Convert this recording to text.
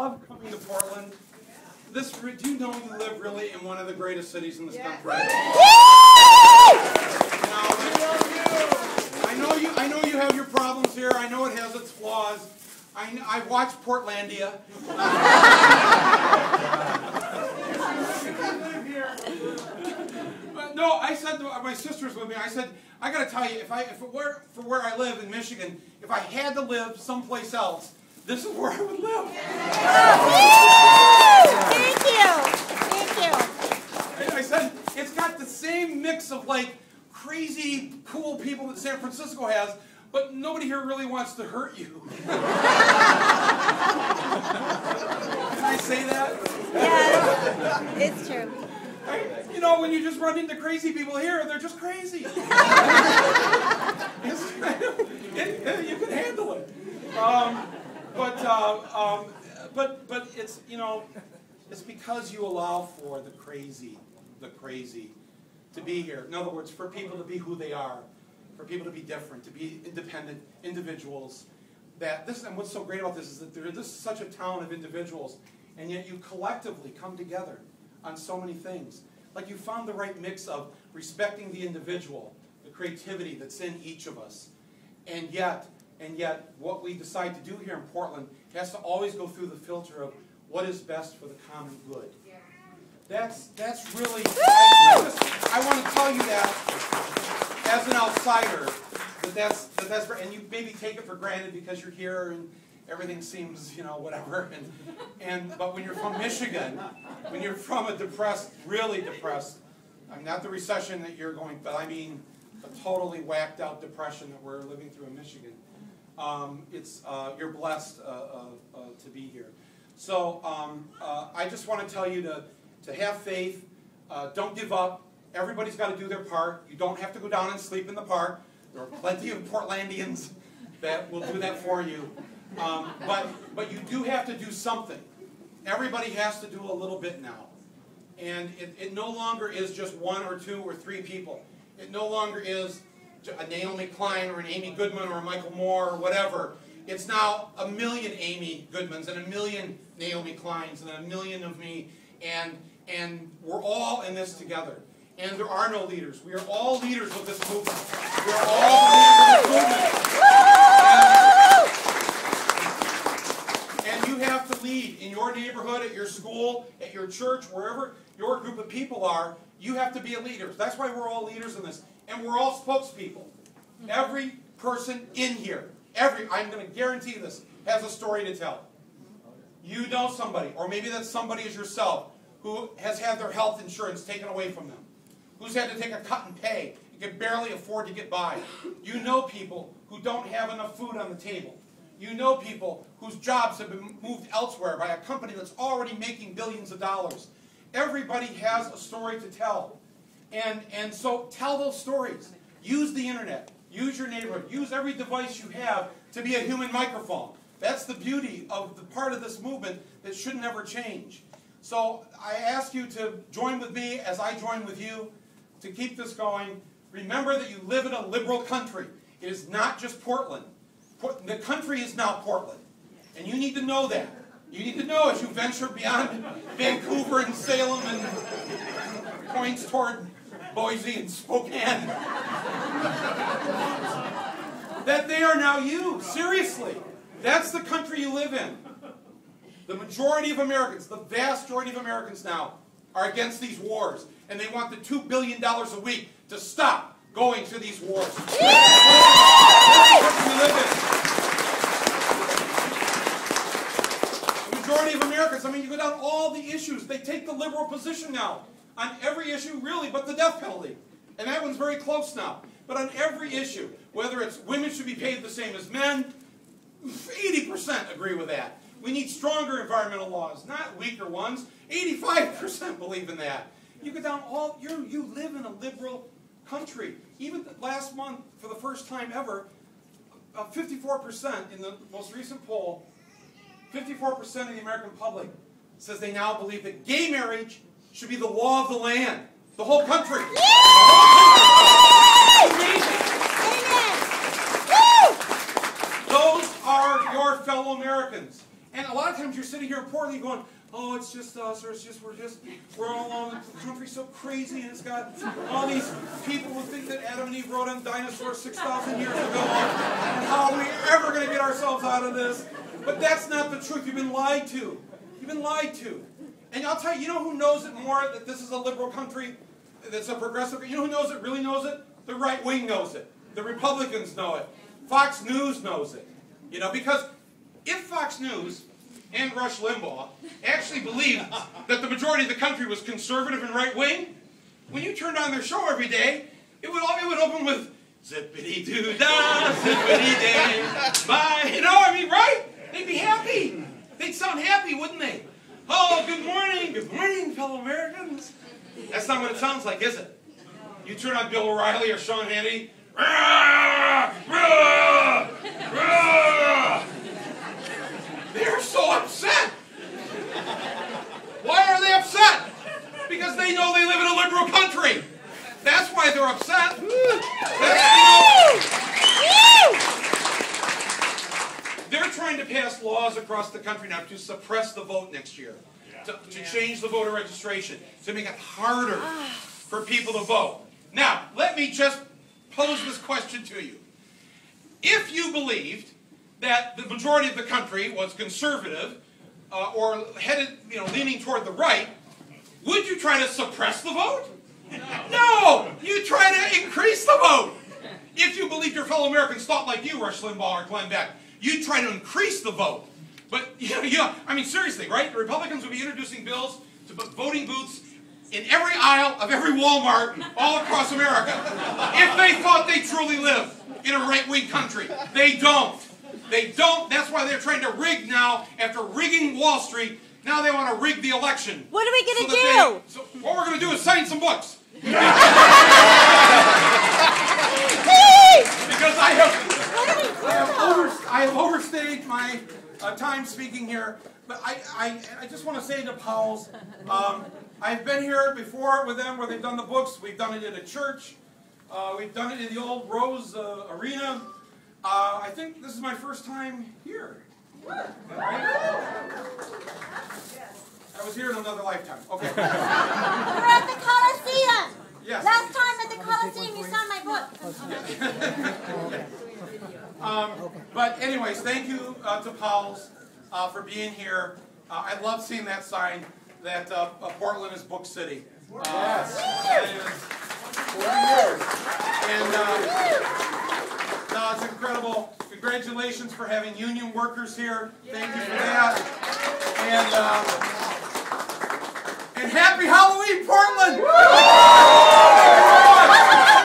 love coming to Portland. Do you know you live really in one of the greatest cities in this country? I know you have your problems here. I know it has its flaws. I watched Portlandia. But no, I said to my sister's with me. I said, I got to tell you, if it were for where I live in Michigan, if I had to live someplace else, this is where I would live. Thank you. I said, it's got the same mix of like crazy, cool people that San Francisco has, but nobody here really wants to hurt you. Can I say that? Yeah, it's true. You know, when you just run into crazy people here, they're just crazy. You can handle it. But it's, you know, it's because you allow for the crazy to be here. In other words, for people to be who they are, for people to be different, to be independent individuals. And what's so great about this is that this is such a town of individuals, and yet you collectively come together on so many things. Like you found the right mix of respecting the individual, the creativity that's in each of us, and yet what we decide to do here in Portland has to always go through the filter of what is best for the common good. That's really, I want to tell you that as an outsider, that's and you maybe take it for granted because you're here and everything seems, you know, whatever. But when you're from Michigan, when you're from a depressed, really depressed, I mean, not the recession that you're going, but I mean a totally whacked out depression that we're living through in Michigan. You're blessed to be here. So I just want to tell you to have faith. Don't give up. Everybody's got to do their part. You don't have to go down and sleep in the park. There are plenty of Portlandians that will do that for you. But you do have to do something. Everybody has to do a little bit now. And it no longer is just one or two or three people. It no longer is a Naomi Klein or an Amy Goodman or a Michael Moore or whatever. It's now a million Amy Goodmans and a million Naomi Kleins and a million of me. And we're all in this together. And there are no leaders. We are all leaders of this movement. We are all leaders of this movement. And you have to lead in your neighborhood, at your school, at your church, wherever your group of people are. You have to be a leader. That's why we're all leaders in this. And we're all spokespeople. Every person in here, I'm going to guarantee this, has a story to tell. You know somebody, or maybe that somebody is yourself, who has had their health insurance taken away from them, who's had to take a cut in pay, and can barely afford to get by. You know people who don't have enough food on the table. You know people whose jobs have been moved elsewhere by a company that's already making billions of dollars. Everybody has a story to tell. And so tell those stories. Use the internet. Use your neighborhood. Use every device you have to be a human microphone. That's the beauty of the part of this movement that should never change. So I ask you to join with me as I join with you to keep this going. Remember that you live in a liberal country. It is not just Portland. The country is now Portland. And you need to know that. You need to know as you venture beyond Vancouver and Salem and points toward Boise and Spokane that they are now you. Seriously. That's the country you live in. The majority of Americans, the vast majority of Americans now, are against these wars. And they want the $2 billion a week to stop going to these wars. That's the country we live in. The majority of Americans, I mean, you go down all the issues. They take the liberal position now on every issue, really, but the death penalty. And that one's very close now. But on every issue, whether it's women should be paid the same as men, 80% agree with that. We need stronger environmental laws, not weaker ones. 85% believe in that. You go down you live in a liberal country. Even last month, for the first time ever, 54% in the most recent poll, 54% of the American public says they now believe that gay marriage should be the law of the land. The whole country. Those are your fellow Americans. And a lot of times you're sitting here in Portland, you're going, oh, it's just us, or we're all alone. The country's so crazy, and it's got all these people who think that Adam and Eve rode on dinosaurs 6,000 years ago, and how are we ever going to get ourselves out of this? But that's not the truth. You've been lied to. You've been lied to. And I'll tell you, you know who knows it more, that this is a liberal country, that's a progressive, you know who knows it, really knows it? The right wing knows it. The Republicans know it. Fox News knows it. You know, because if Fox News and Rush Limbaugh actually believed that the majority of the country was conservative and right-wing, when you turned on their show every day, it would open with zippity-doo-dah, zippity-day, bye. You know, I mean, right? They'd be happy. They'd sound happy, wouldn't they? Oh, good morning, fellow Americans. That's not what it sounds like, is it? You turn on Bill O'Reilly or Sean Hannity, rah, rah, rah. They're so upset. Why are they upset? Because they know they live in a liberal country. That's why they're upset. They're trying to pass laws across the country now to suppress the vote next year, to change the voter registration, to make it harder for people to vote. Now, let me just pose this question to you. If you believed that the majority of the country was conservative or headed, leaning toward the right, would you try to suppress the vote? No! You try to increase the vote. If you believed your fellow Americans thought like you, Rush Limbaugh or Glenn Beck, you'd try to increase the vote. But, I mean, seriously, right? The Republicans would be introducing bills to put voting booths in every aisle of every Walmart all across America. If they thought they truly lived in a right-wing country. They don't. They don't. That's why they're trying to rig now. After rigging Wall Street, now they want to rig the election. What are we going to do? So what we're going to do is sign some books. Because I have overstayed my time speaking here. But I just want to say to Powell's, I've been here before with them where they've done the books. We've done it in a church. We've done it in the old Rose Arena. I think this is my first time here. Right? I was here in another lifetime. Okay. We're at the Coliseum. Yes. Last time at the Coliseum, you signed my book. But anyways, thank you to Powell's for being here. I love seeing that sign that Portland is Book City. Yes. 40 years. And no, it's incredible. Congratulations for having union workers here. Thank you for that. And